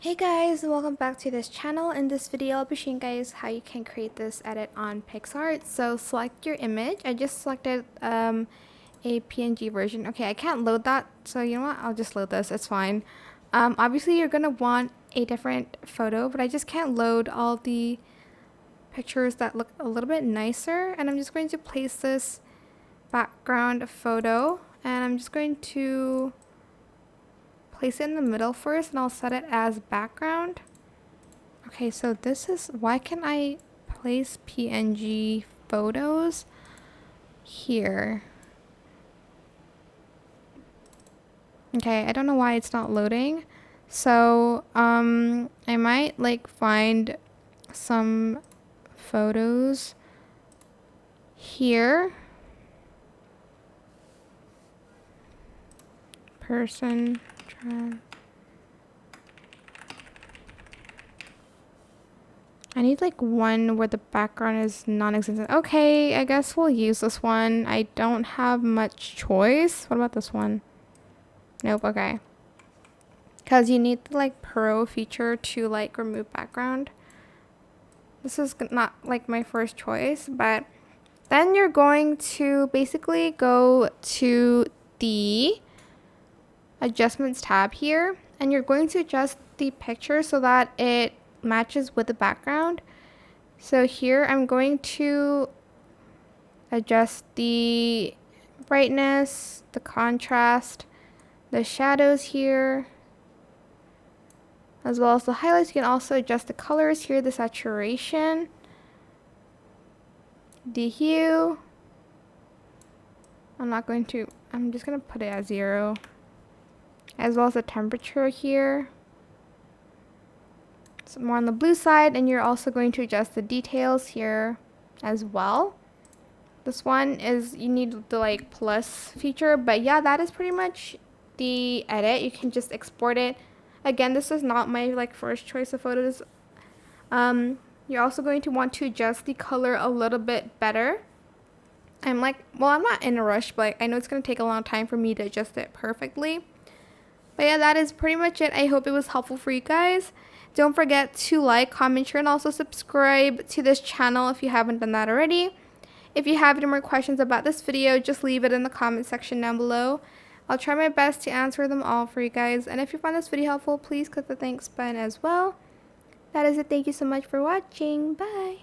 Hey guys, welcome back to this channel. In this video, I'll be showing you guys how you can create this edit on Picsart. So select your image. I just selected a PNG version. Okay, I can't load that, so you know what? I'll just load this. It's fine. Obviously, you're gonna want a different photo, but I just can't load all the pictures that look a little bit nicer. And I'm just going to place this background photo, and I'm just going to place it in the middle first, and I'll set it as background. Okay, so this is, why can I place PNG photos here? Okay, I don't know why it's not loading. So, I might like find some photos here. Person, I need like one where the background is non-existent. Okay, I guess we'll use this one. I don't have much choice. What about this one? Nope, okay. Because you need the like pro feature to like remove background. This is not like my first choice, but then you're going to basically go to the adjustments tab here, and you're going to adjust the picture so that it matches with the background. So here I'm going to adjust the brightness, the contrast, the shadows here, as well as the highlights. You can also adjust the colors here, the saturation, the hue. I'm just going to put it at 0, as well as the temperature here. So more on the blue side, and you're also going to adjust the details here as well. This one is, you need the like plus feature, but yeah, that is pretty much the edit. You can just export it. Again, this is not my like first choice of photos. You're also going to want to adjust the color a little bit better. I'm not in a rush, but I know it's going to take a long time for me to adjust it perfectly. But yeah, that is pretty much it. I hope it was helpful for you guys. Don't forget to like, comment, share, and also subscribe to this channel if you haven't done that already. If you have any more questions about this video, just leave it in the comment section down below. I'll try my best to answer them all for you guys. And if you found this video helpful, please click the thanks button as well. That is it. Thank you so much for watching. Bye.